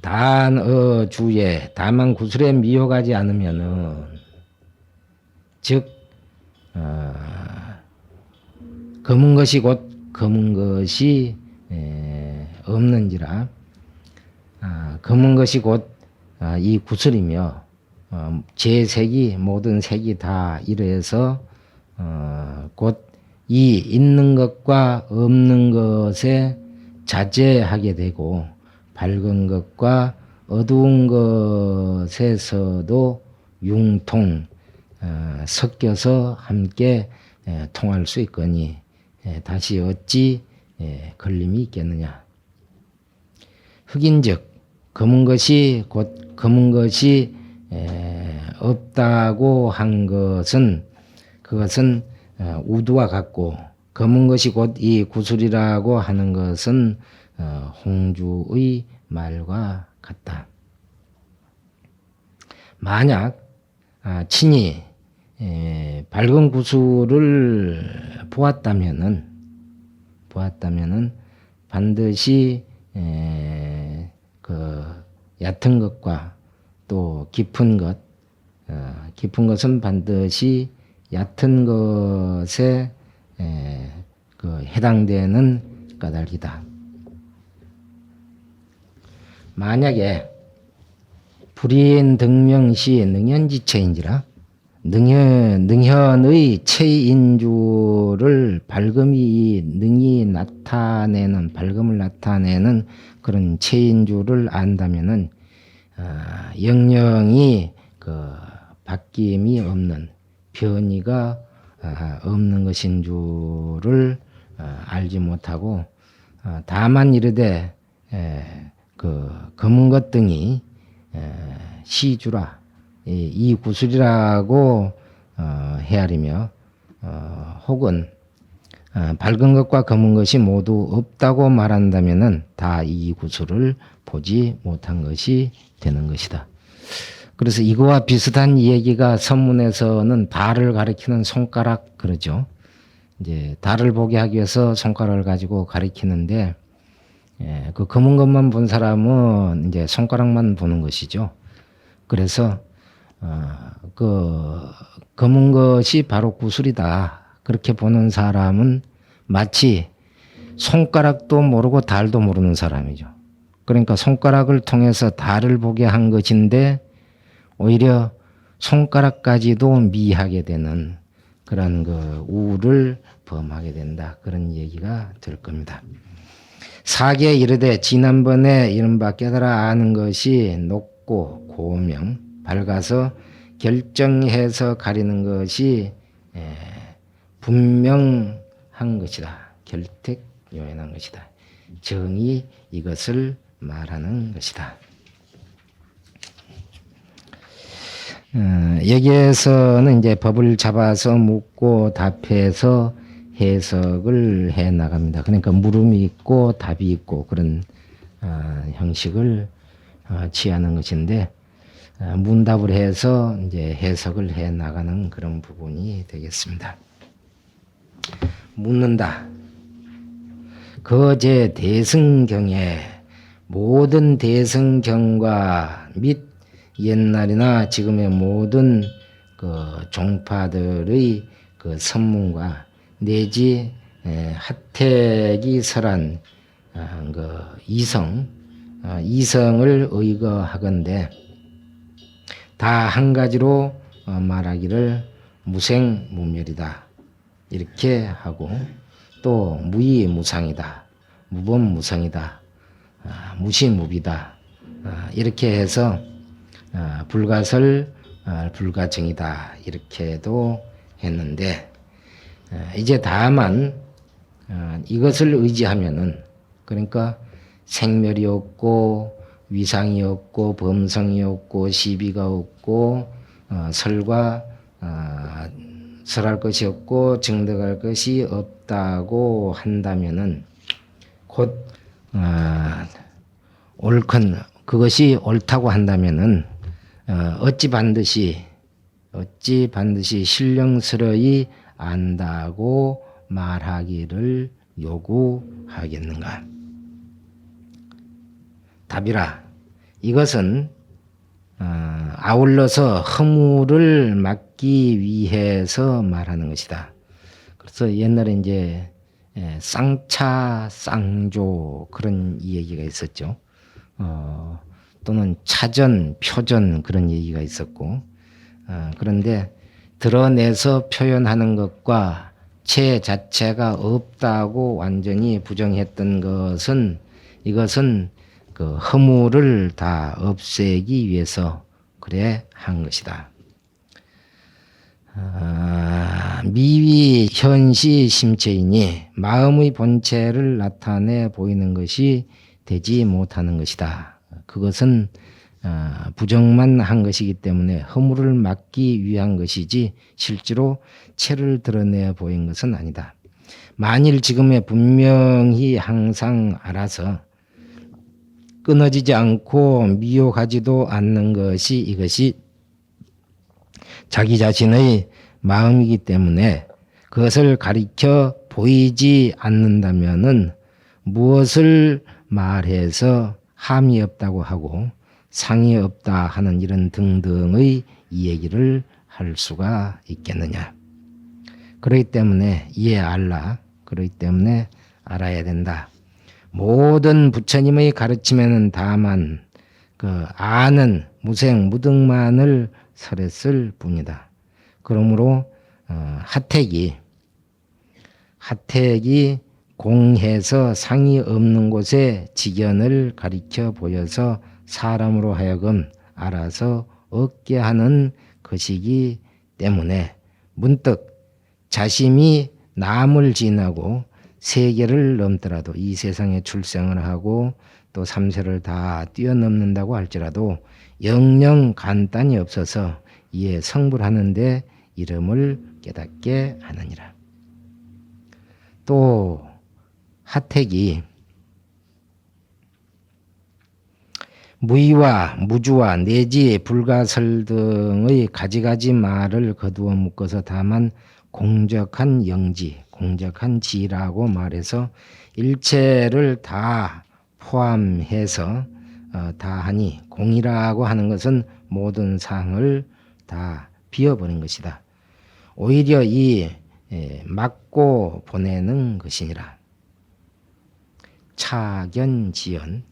단어 주에 다만 구술에 미혹하지 않으면은 즉 검은 것이 곧 검은 것이 없는지라 검은 것이 곧 이 구슬이며 제 색이 모든 색이 다 이래서 곧 이 있는 것과 없는 것에 자제하게 되고 밝은 것과 어두운 것에서도 융통 섞여서 함께 통할 수 있거니 다시 어찌 걸림이 있겠느냐. 흑인즉 검은 것이 곧 검은 것이 없다고 한 것은 그것은 우두와 같고 검은 것이 곧 이 구술이라고 하는 것은 홍주의 말과 같다. 만약 친히 밝은 구술을 보았다면은 반드시 그 얕은 것과 또 깊은 것은 반드시 얕은 것에 그 해당되는 까닭이다. 만약에 불인 등명시 능현지체인지라 능현의 체인주를 능이 나타내는 밝음을 나타내는 그런 체인주를 안다면은 영영이 그 바뀜이 없는 변이가 없는 것인 줄을 알지 못하고 다만 이르되 그 검은 것 등이 시주라 이 구술이라고 헤아리며 혹은 밝은 것과 검은 것이 모두 없다고 말한다면은 다 이 구술을 보지 못한 것이 되는 것이다. 그래서 이거와 비슷한 얘기가 선문에서는 달을 가리키는 손가락 그러죠. 이제 달을 보게 하기 위해서 손가락을 가지고 가리키는데 그 검은 것만 본 사람은 이제 손가락만 보는 것이죠. 그래서 그 검은 것이 바로 구술이다. 그렇게 보는 사람은 마치 손가락도 모르고 달도 모르는 사람이죠. 그러니까 손가락을 통해서 달을 보게 한 것인데 오히려 손가락까지도 미하게 되는 그런 그 우를 범하게 된다. 그런 얘기가 될 겁니다. 사계 이르되 지난번에 이른바 깨달아 아는 것이 높고 고명 밝아서 결정해서 가리는 것이 분명한 것이다. 결택요연한 것이다. 정이 이것을 말하는 것이다. 여기에서는 이제 법을 잡아서 묻고 답해서 해석을 해 나갑니다. 그러니까 물음이 있고 답이 있고 그런 형식을 취하는 것인데 문답을 해서 이제 해석을 해 나가는 그런 부분이 되겠습니다. 묻는다. 거제 대승경에 모든 대승경과 및 옛날이나 지금의 모든 그 종파들의 그 선문과 내지 하택이 설한 그 이성을 의거하건대 다 한 가지로 말하기를 무생무멸이다 이렇게 하고 또 무이무상이다 무범무성이다 무시무비다 이렇게 해서 불가설 불가정이다 이렇게도 했는데 이제 다만 이것을 의지하면은 그러니까 생멸이 없고 위상이 없고 범성이 없고 시비가 없고 설할 것이 없고 증득할 것이 없다고 한다면은 곧 그것이 옳다고 한다면은 어찌 반드시 신령스러이 안다고 말하기를 요구하겠는가? 답이라 이것은 아울러서 허물을 막기 위해서 말하는 것이다. 그래서 옛날에 이제 쌍차, 쌍조 그런 얘기가 있었죠. 또는 차전, 표전 그런 얘기가 있었고, 그런데 드러내서 표현하는 것과 체 자체가 없다고 완전히 부정했던 것은 이것은 그 허물을 다 없애기 위해서 그래 한 것이다. 미위 현시 심체이니 마음의 본체를 나타내 보이는 것이 되지 못하는 것이다. 그것은 부정만 한 것이기 때문에 허물을 막기 위한 것이지 실제로 체를 드러내 보인 것은 아니다. 만일 지금에 분명히 항상 알아서 끊어지지 않고 미혹하지도 않는 것이 이것이 자기 자신의 마음이기 때문에 그것을 가리켜 보이지 않는다면은 무엇을 말해서 함이 없다고 하고 상이 없다 하는 이런 등등의 이야기를 할 수가 있겠느냐. 그렇기 때문에 그렇기 때문에 알아야 된다. 모든 부처님의 가르침에는 다만 그 아는 무생 무등만을 설했을 뿐이다. 그러므로 하택이 공해서 상이 없는 곳에 직연을 가리켜 보여서 사람으로 하여금 알아서 얻게 하는 것이기 때문에 문득 자심이 남을 지나고 세계를 넘더라도 이 세상에 출생을 하고 또 삼세를 다 뛰어넘는다고 할지라도 영영 간단히 없어서 이에 성불하는데 이름을 깨닫게 하느니라. 또 하택이 무의와 무주와 내지 불가설 등의 가지가지 말을 거두어 묶어서 다만 공적한 영지, 공적한 지라고 말해서 일체를 다 포함해서 다 하니 공이라고 하는 것은 모든 상을 다 비워버린 것이다. 오히려 이 막고 보내는 것이니라. 차견지연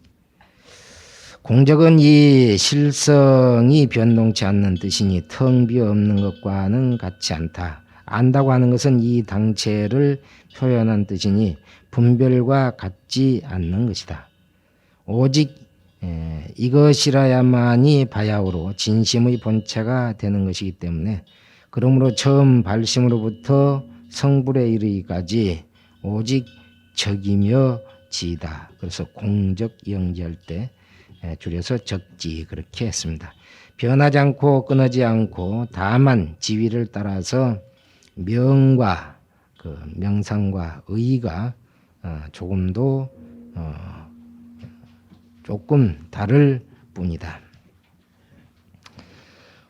공적은 이 실성이 변동치 않는 뜻이니 텅 비어 없는 것과는 같지 않다. 안다고 하는 것은 이 당체를 표현한 뜻이니 분별과 같지 않는 것이다. 오직 이것이라야만이 바야흐로 진심의 본체가 되는 것이기 때문에 그러므로 처음 발심으로부터 성불에 이르기까지 오직 적이며 지다. 그래서 공적 영지할 때 줄여서 적지 그렇게 했습니다. 변하지 않고 끊어지 않고 다만 지위를 따라서 명과 그 명상과 의가 조금도 조금 다를 뿐이다.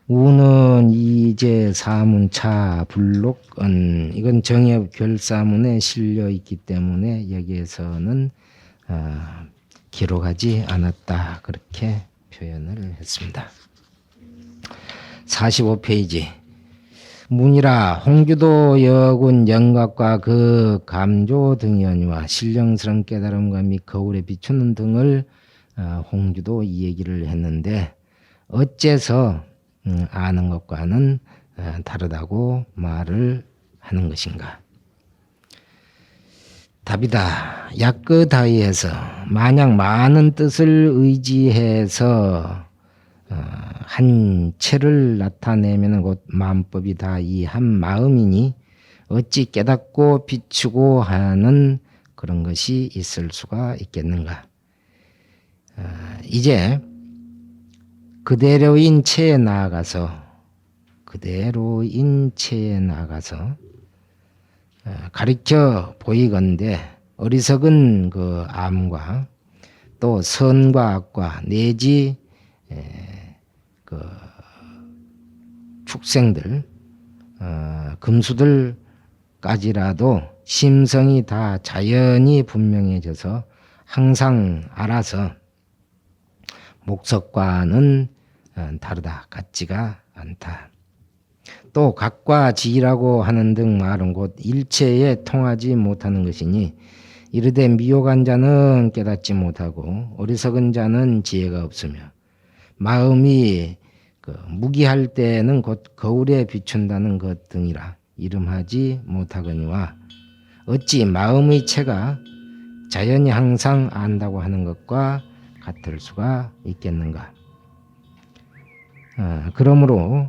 우는 이제 사문차 불록은 이건 정협 결사문에 실려 있기 때문에 여기에서는 기록하지 않았다 그렇게 표현을 했습니다. 45페이지 문이라 홍주도 여군 영각과 그 감조 등연과 신령스러운 깨달음과 및 거울에 비추는 등을 홍주도 이 얘기를 했는데 어째서 아는 것과는 다르다고 말을 하는 것인가? 답이다. 약그다이에서 만약 많은 뜻을 의지해서 한 체를 나타내면 곧 마음법이 다 이 한 마음이니 어찌 깨닫고 비추고 하는 그런 것이 있을 수가 있겠는가? 이제 그대로인 체에 나아가서 가르쳐 보이건대 어리석은 그 암과 또 선과 악과 내지 그 축생들 금수들까지라도 심성이 다 자연히 분명해져서 항상 알아서 목석과는 다르다. 같지가 않다. 또 각과 지라고 하는 등 말은 곧 일체에 통하지 못하는 것이니 이르되 미혹한 자는 깨닫지 못하고 어리석은 자는 지혜가 없으며 마음이 무기할 때는 곧 거울에 비춘다는 것 등이라 이름하지 못하거니와 어찌 마음의 체가 자연이 항상 안다고 하는 것과 같을 수가 있겠는가. 그러므로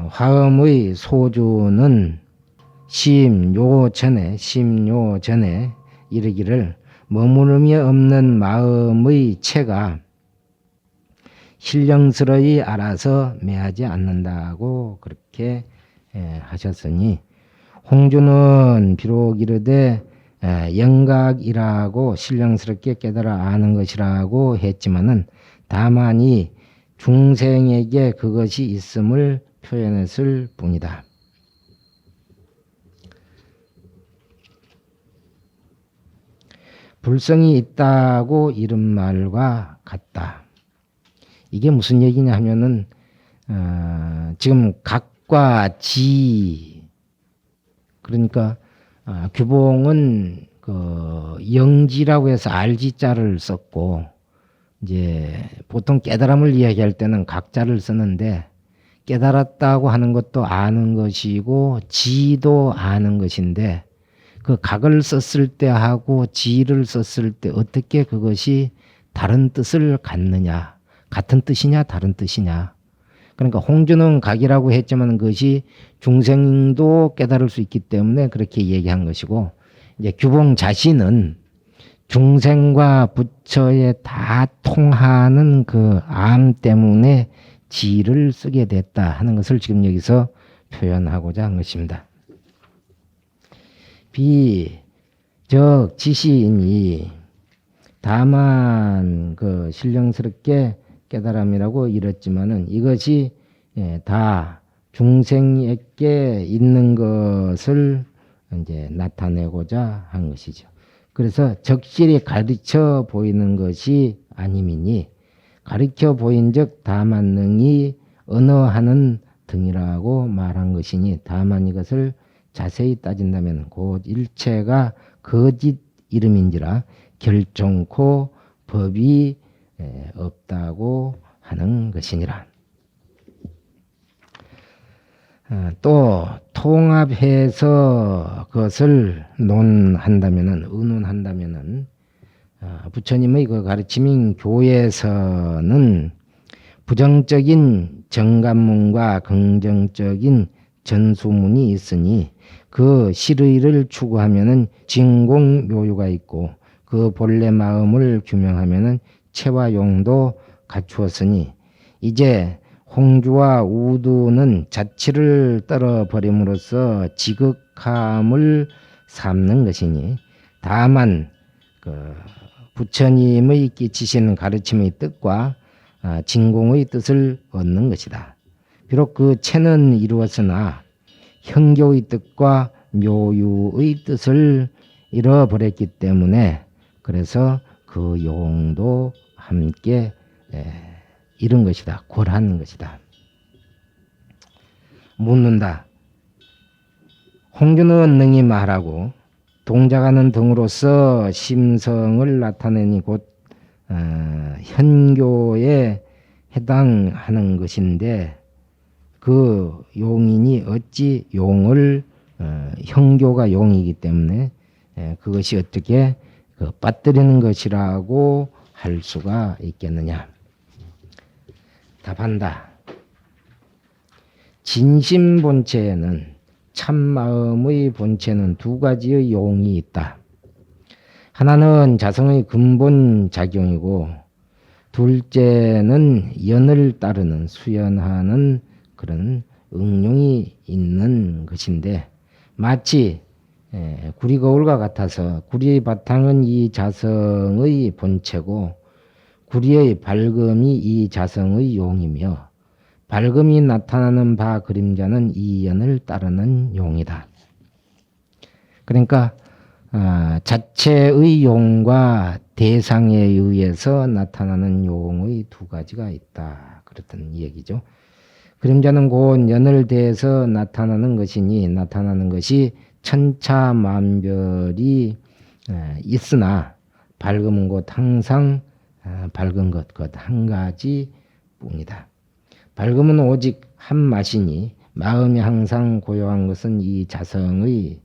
화음의 소주는 심요 전에 이르기를 머무름이 없는 마음의 체가 신령스러이 알아서 매하지 않는다고 그렇게 하셨으니 홍주는 비록 이르되 영각이라고 신령스럽게 깨달아 아는 것이라고 했지만은 다만 이 중생에게 그것이 있음을 표현했을 뿐이다. 불성이 있다고 이른 말과 같다. 이게 무슨 얘기냐 하면은 지금 각과 지 그러니까 규봉은 영지라고 해서 알지자를 썼고 이제 보통 깨달음을 이야기할 때는 각자를 쓰는데 깨달았다고 하는 것도 아는 것이고 지도 아는 것인데 그 각을 썼을 때 하고 지를 썼을 때 어떻게 그것이 다른 뜻을 갖느냐, 같은 뜻이냐 다른 뜻이냐. 그러니까 홍주는 각이라고 했지만 그것이 중생도 깨달을 수 있기 때문에 그렇게 얘기한 것이고 이제 규봉 자신은 중생과 부처에 다 통하는 그 암 때문에 지를 쓰게 됐다 하는 것을 지금 여기서 표현하고자 한 것입니다. 비적 지시인이 다만 신령스럽게 깨달음이라고 이랬지만은 이것이 다 중생에게 있는 것을 이제 나타내고자 한 것이죠. 그래서 적실히 가르쳐 보이는 것이 아님이니 가르쳐 보인즉 다만 능히 언어하는 등이라고 말한 것이니 다만 이것을 자세히 따진다면 곧 일체가 거짓 이름인지라 결정코 법이 없다고 하는 것이니라. 또 통합해서 그것을 의논한다면은 부처님의 그 가르침인 교에서는 부정적인 정관문과 긍정적인 전수문이 있으니 그 실의를 추구하면은 진공묘유가 있고 그 본래 마음을 규명하면은 체와 용도 갖추었으니 이제 홍주와 우두는 자치를 떨어버림으로써 지극함을 삼는 것이니 다만 부처님의 끼치신 가르침의 뜻과 진공의 뜻을 얻는 것이다. 비록 그 체는 이루었으나 형교의 뜻과 묘유의 뜻을 잃어버렸기 때문에 그래서 그 용도 함께 잃은 것이다. 골한 것이다. 묻는다. 홍주는 능히 말하고 동작하는 등으로서 심성을 나타내니 곧 현교에 해당하는 것인데 그 용인이 어찌 용을 형교가 용이기 때문에 그것이 어떻게 빠뜨리는 것이라고 할 수가 있겠느냐. 답한다. 진심 본체에는 참마음의 본체는 두 가지의 용이 있다. 하나는 자성의 근본 작용이고 둘째는 연을 따르는 수연하는 그런 응용이 있는 것인데 마치 구리 거울과 같아서 구리의 바탕은 이 자성의 본체고 구리의 밝음이 이 자성의 용이며 밝음이 나타나는 바 그림자는 이 연을 따르는 용이다. 그러니까 자체의 용과 대상에 의해서 나타나는 용의 두 가지가 있다. 그랬던 얘기죠. 그림자는 곧 연을 대해서 나타나는 것이니 나타나는 것이 천차만별이 있으나 밝음은 곧 항상 밝은 것 한 가지 뿐이다. 밝음은 오직 한 맛이니 마음이 항상 고요한 것은 이 자성의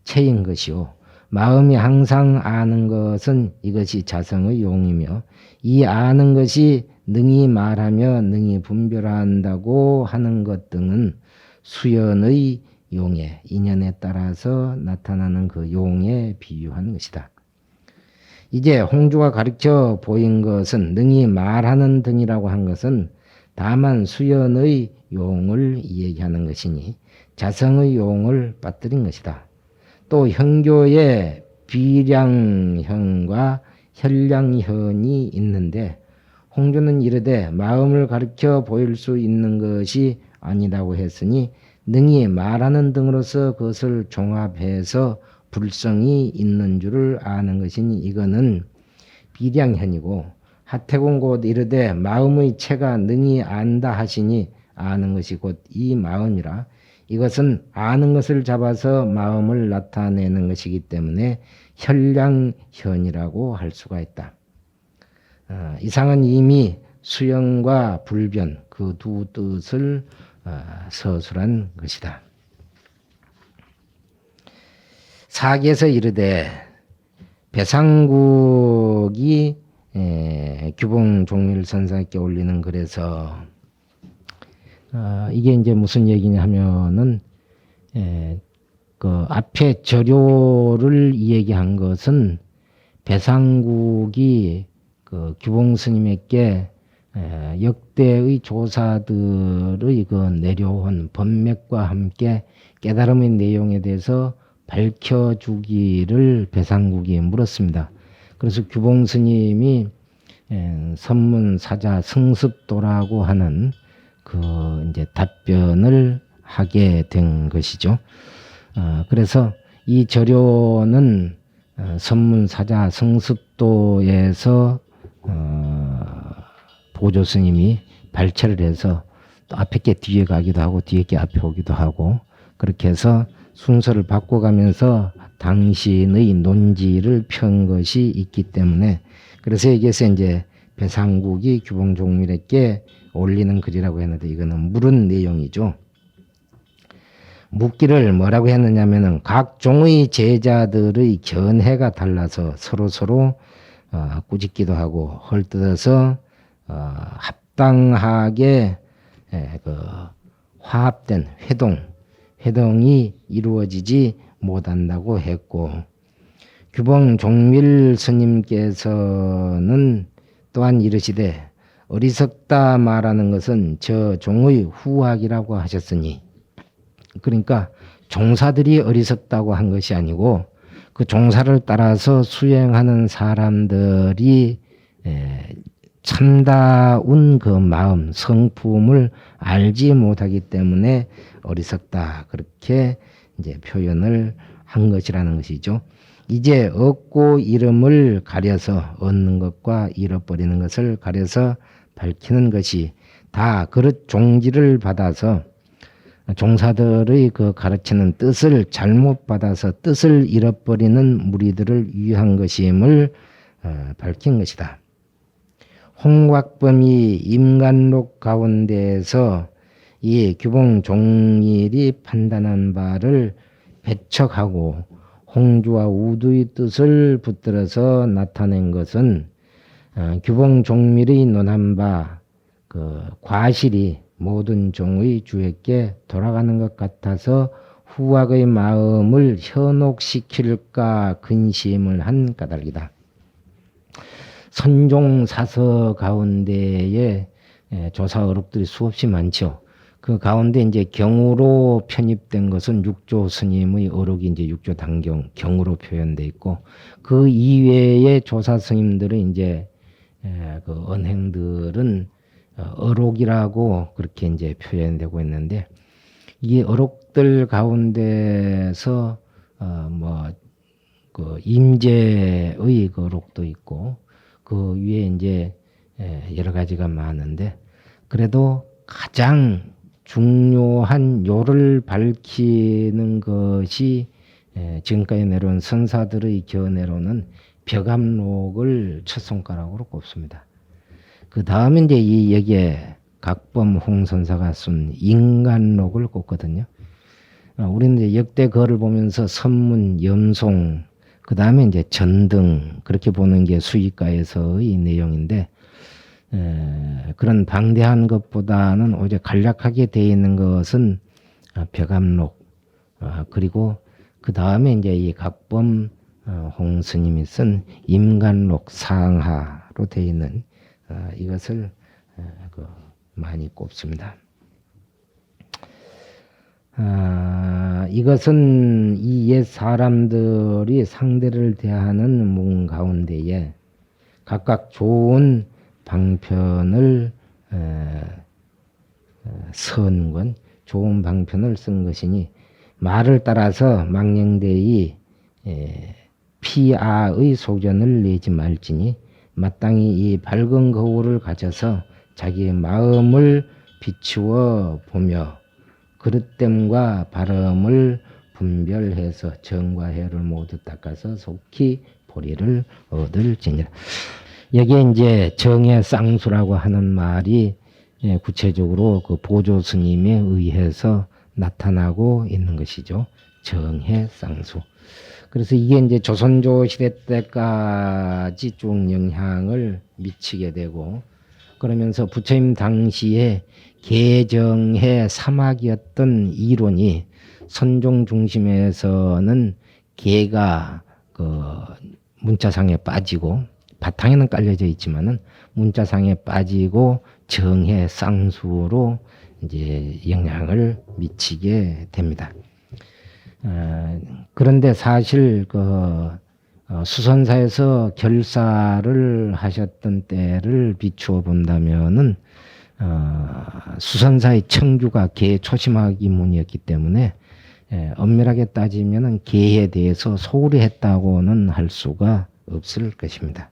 체인 것이요. 마음이 항상 아는 것은 이것이 자성의 용이며 이 아는 것이 능히 말하며 능히 분별한다고 하는 것 등은 수연의 용의 인연에 따라서 나타나는 그 용에 비유한 것이다. 이제 홍주가 가르쳐 보인 것은 능히 말하는 등이라고 한 것은 다만 수연의 용을 얘기하는 것이니 자성의 용을 빠뜨린 것이다. 또 현교에 비량현과 현량현이 있는데 홍주는 이르되 마음을 가르쳐 보일 수 있는 것이 아니라고 했으니 능히 말하는 등으로서 그것을 종합해서 불성이 있는 줄을 아는 것이니 이거는 비량현이고 하태공 곧 이르되 마음의 체가 능히 안다 하시니 아는 것이 곧 이 마음이라 이것은 아는 것을 잡아서 마음을 나타내는 것이기 때문에 현량현이라고 할 수가 있다. 이상은 이미 수영과 불변 그 두 뜻을 서술한 것이다. 사기에서 이르되 배상국이 규봉종밀 선사께 올리는 글에서 이게 이제 무슨 얘기냐 하면은 그 앞에 절요를 얘기한 것은 배상국이 그 규봉 스님에게 역대의 조사들의 그 내려온 법맥과 함께 깨달음의 내용에 대해서 밝혀주기를 배상국이 물었습니다. 그래서 규봉 스님이 선문사자 승습도라고 하는 그 이제 답변을 하게 된 것이죠. 그래서 이 절요는 선문사자 승습도에서 보조 스님이 발췌를 해서 또 앞에 게 뒤에 가기도 하고 뒤에 게 앞에 오기도 하고 그렇게 해서 순서를 바꿔가면서 당신의 논지를 편 것이 있기 때문에 그래서 여기에서 이제 배상국이 규봉종밀에게 올리는 글이라고 했는데 이거는 물은 내용이죠. 묻기를 뭐라고 했느냐면은 각 종의 제자들의 견해가 달라서 서로 꾸짖기도 하고 헐뜯어서 합당하게 그 화합된 회동이 이루어지지 못한다고 했고 규봉종밀 스님께서는 또한 이르시되 어리석다 말하는 것은 저 종의 후학이라고 하셨으니 그러니까 종사들이 어리석다고 한 것이 아니고 그 종사를 따라서 수행하는 사람들이 참다운 그 마음 성품을 알지 못하기 때문에 어리석다 그렇게 이제 표현을 한 것이라는 것이죠. 이제 얻고 잃음을 가려서 얻는 것과 잃어버리는 것을 가려서 밝히는 것이 다 그릇 종지를 받아서 종사들의 그 가르치는 뜻을 잘못 받아서 뜻을 잃어버리는 무리들을 위한 것임을 밝힌 것이다. 홍곽범이 임간록 가운데에서 이 규봉종밀이 판단한 바를 배척하고 홍주와 우두의 뜻을 붙들어서 나타낸 것은 규봉종밀의 논한 바 그 과실이 모든 종의 주에게 돌아가는 것 같아서 후학의 마음을 현혹시킬까 근심을 한 까닭이다. 선종사서 가운데에 조사 어록들이 수없이 많죠. 그 가운데 이제 경으로 편입된 것은 육조 스님의 어록이 이제 육조 단경 경으로 표현돼 있고 그 이외의 조사 스님들의 이제 그 언행들은 어록이라고 그렇게 이제 표현되고 있는데 이 어록들 가운데서 뭐 그 임제의 그 록도 있고 그 위에 이제 여러 가지가 많은데 그래도 가장 중요한 요를 밝히는 것이 지금까지 내려온 선사들의 견해로는 벽암록을 첫 손가락으로 꼽습니다. 그 다음에 이제 이 여기에 각범 홍선사가 쓴 인간록을 꼽거든요. 우리는 이제 역대 거를 보면서 선문, 염송, 그 다음에 이제 전등 그렇게 보는 게 수익가에서의 내용인데 그런 방대한 것보다는 오히려 간략하게 되어 있는 것은 벽암록 그리고 그 다음에 이제 이 각범 홍 스님이 쓴 임간록 상하로 되어 있는 이것을 많이 꼽습니다. 이것은 이 옛 사람들이 상대를 대하는 문 가운데에 각각 좋은 방편을 쓴 건 좋은 방편을 쓴 것이니 말을 따라서 망령되이 피아의 소견을 내지 말지니 마땅히 이 밝은 거울을 가져서 자기의 마음을 비추어 보며 그릇됨과 바람을 분별해서 정과 해를 모두 닦아서 속히 보리를 얻을지니라. 여기에 이제 정의 쌍수라고 하는 말이 구체적으로 그 보조 스님에 의해서 나타나고 있는 것이죠. 정해 쌍수. 그래서 이게 이제 조선조 시대 때까지 쭉 영향을 미치게 되고 그러면서 부처님 당시에 개정해 사막이었던 이론이 선종 중심에서는 개가 그 문자상에 빠지고 바탕에는 깔려져 있지만은 문자상에 빠지고 정해 쌍수로 이제 영향을 미치게 됩니다. 그런데 사실 그 수선사에서 결사를 하셨던 때를 비추어 본다면은 수선사의 청규가 개 초심하기 문이었기 때문에 엄밀하게 따지면은 개에 대해서 소홀히 했다고는 할 수가 없을 것입니다.